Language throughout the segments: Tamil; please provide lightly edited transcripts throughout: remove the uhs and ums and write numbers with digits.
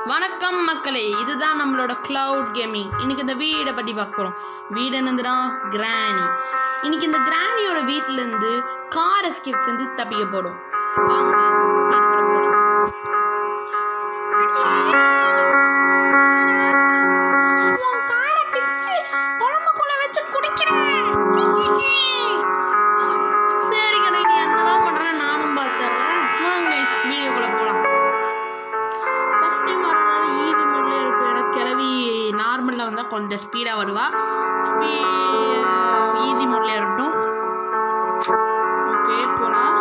வணக்கம் மக்களே, இதுதான் நம்மளோட கிளவுட் கேமிங். இன்னைக்கு இந்த வீடை பற்றி பார்க்க போகிறோம். வீடு என்னதுன்னா கிராணி. இன்னைக்கு இந்த கிராணியோட வீட்டிலேருந்து கார் எஸ்கேப் செஞ்சு தப்பிக்க போடும். வாங்க வீட்டுக்குள்ள போகலாம். சரி கதை, நீ என்னதான் பண்ணுறேன் நானும் பார்த்துட்றேன். வாங்க வீடியோக்குள்ளே போகலாம். ஃபஸ்ட் டைம் வரனால ஈஸி மோட்லேயே இருக்கும். ஏன்னா கிளவி நார்மலில் வந்தால் கொஞ்சம் ஸ்பீடாக வருவா. ஈஸி மோட்லேயே இருக்கட்டும். ஓகே போகலாம்.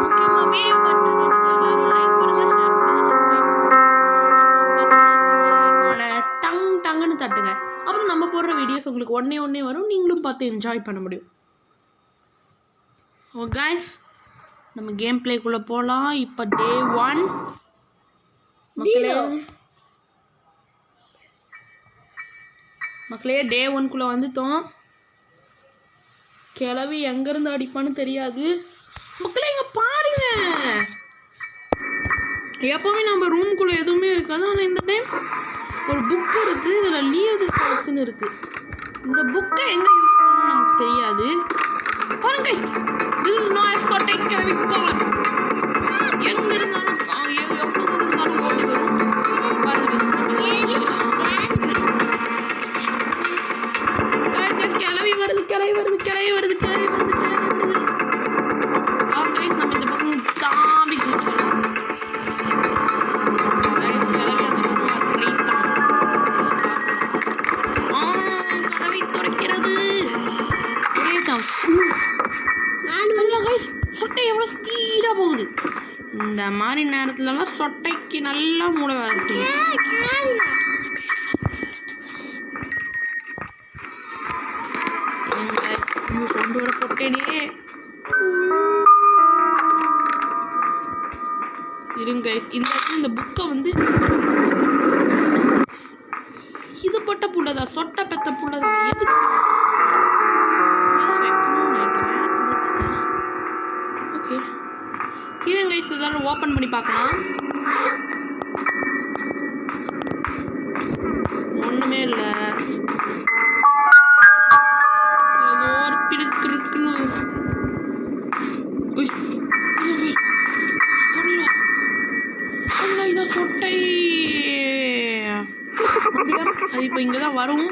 முக்கியமாக வீடியோ பார்த்துட்டு எல்லாரும் லைக் பண்ணுங்கள், ஷேர் பண்ணுங்கள், சப்ஸ்கிரைப் பண்ணுங்கள், டங்குன்னு தட்டுங்க. அப்புறம் நம்ம போடுற வீடியோஸ் உங்களுக்கு உடனே வரும். நீங்களும் பார்த்து என்ஜாய் பண்ண முடியும். ஓ கைஸ், நம்ம கேம் பிளேக்குள்ளே போகலாம். இப்போ டே 1 மக்களே டே 1குள்ளே வந்துட்டோம். கிளவி எங்கேருந்து அடிப்பான்னு தெரியாது. மக்களே இங்கே பாருங்க, எப்போவுமே நம்ம ரூம்குள்ளே எதுவுமே இருக்காது. ஆனால் இந்த டைம் ஒரு புக் இருக்குது. இதில் லீவ் திஸ் ஹவுஸ்ன்னு இருக்குது. இந்த புக்கை எங்கே யூஸ் பண்ணணும்னு நமக்கு தெரியாது. பாருங்க, சொட்டை கிளவி போகலாம். எங்கே இருந்தாலும் எவ்வளோ இருந்தாலும் ஓடி வரும். பாருங்க கிளவி வருது. நம்ம இந்த பக்கம் தாம்பி குதிச்சிடலாம். கதவை துடைக்கிறது ஒரே தான். சொட்டை எவ்வளோ ஸ்பீடாக போகுது. இந்த மாதிரி நேரத்துலலாம் சொட்டைக்கு நல்லா மூளை வருது. கொண்டு வர போட்டேனே இருங்க. இந்த புக்கை வந்து இது பட்ட புள்ளதா, சொட்டை பெத்த புள்ளதா, எது ஓகே இருங்க. இதெல்லாம் ஓப்பன் பண்ணி பார்க்கலாம். ஒன்றுமே இல்லை. ஏதோ ஒரு பிடிக்கு இருக்குன்னு இதான் சொட்டை. அது இப்போ இங்கே தான் வரும்.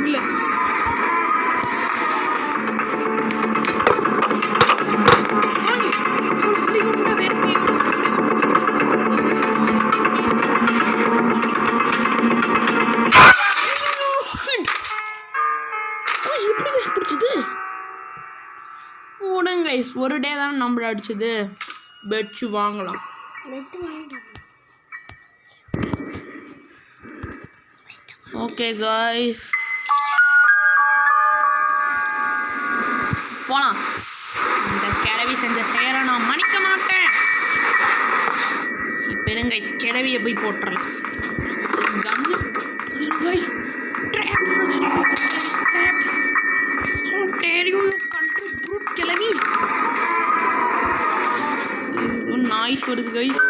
இல்லை ஒரு டே தானே நம்மள அடிச்சது. பெட்ஷு வாங்கலாம். ஓகே காய்ஸ் போலாம். இந்த கிளவி செஞ்ச சேர நான் மன்னிக்க மாட்டேன். இப்போ இருங்க கிளவியை போய் போட்டுடலாம். கிளவி நாய்ஸ் வருது கைஸ்.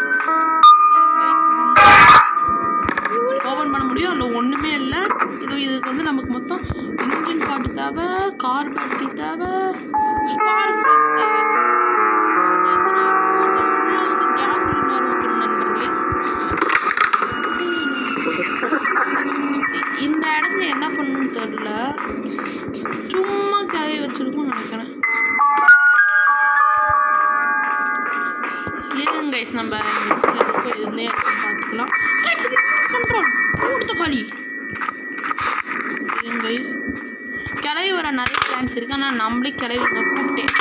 ஓப்பன் பண்ண முடியும். அதில் ஒன்றுமே இல்லை. இதுக்கு வந்து நமக்கு மொத்தம் இன்ஜின் பாட்டு தேவை, கார் பேட்டரி தேவை, ஸ்பார்க் தேவை. வந்து கேஸ் சிலிண்டர் ஊற்றணும் நண்பர்களே. இந்த இடத்துல என்ன பண்ணணும்னு தெரியல. சும்மா கிளவி வச்சிருக்கோம் நினைக்கிறேன். நம்ம இதுலேயே பார்த்துக்கலாம். கண்ட்ரோல் கொடுத்த காலி. கிளவி வர நிறைய சான்ஸ் இருக்குது. ஆனால் நம்மளே கிளவி கூப்பிட்டேன்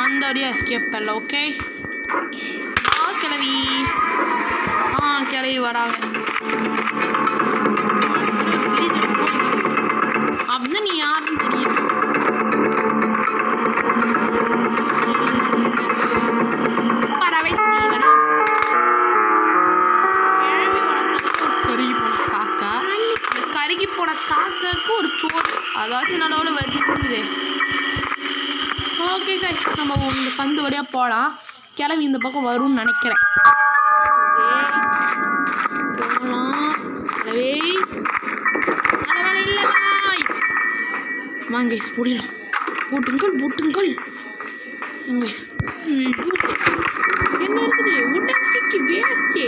அந்த வழியாக எஸ்கேப் பண்ணல. ஓகே கிளவி கிளவி வராங்க அப்படின்னா நீ யாருன்னு தெரியும். போன காக்காக்கு ஒரு சோறு அதாச்சும் நல்ல வச்சு கொடுக்குதே. Okay sir. கைஸ் நம்ம இந்த சந்து வழியாக போகலாம். கிளம்பி இந்த பக்கம் வரும்னு நினைக்கிறேன். போகலாம். கிளவே நல்ல வேலை இல்லை கைஸ். வாங்க கைஸ் போடலாம். போட்டுங்கள் எங்க என்ன இருக்குது? உடன் ஸ்டிக்கு வேஸ்ட்டு.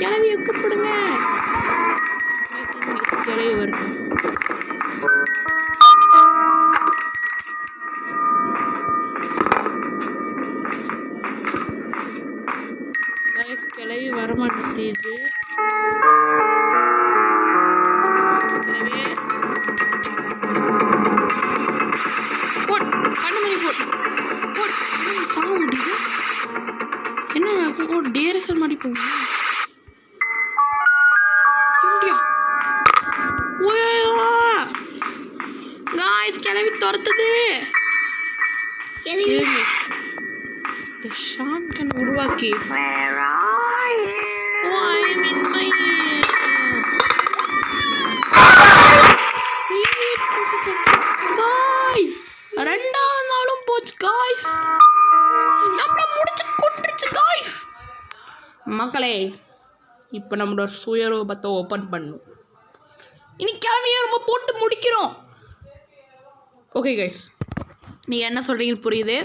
கிளவியை கூப்பிடுங்க. கிளவி வருது. கிளவி வரமாட்டேங்குது. என்ன ஒரு டேரசல் மாதிரி போகும். கிளவி துரத்துது. இந்த ஷாட்கன் உருவாக்கி ரெண்டாவது நாளும் போச்சு காய்ஸ். நம்மள முடிச்சு கொண்டுருச்சு காய்ஸ். மக்களே இப்போ நம்மளோட சுயரூபத்தை ஓப்பன் பண்ணும். இனி கிளவியை ரொம்ப போட்டு முடிக்கிறோம். ஓகே கைஸ், நீ என்ன சொல்றீங்கன்னு புரியுது.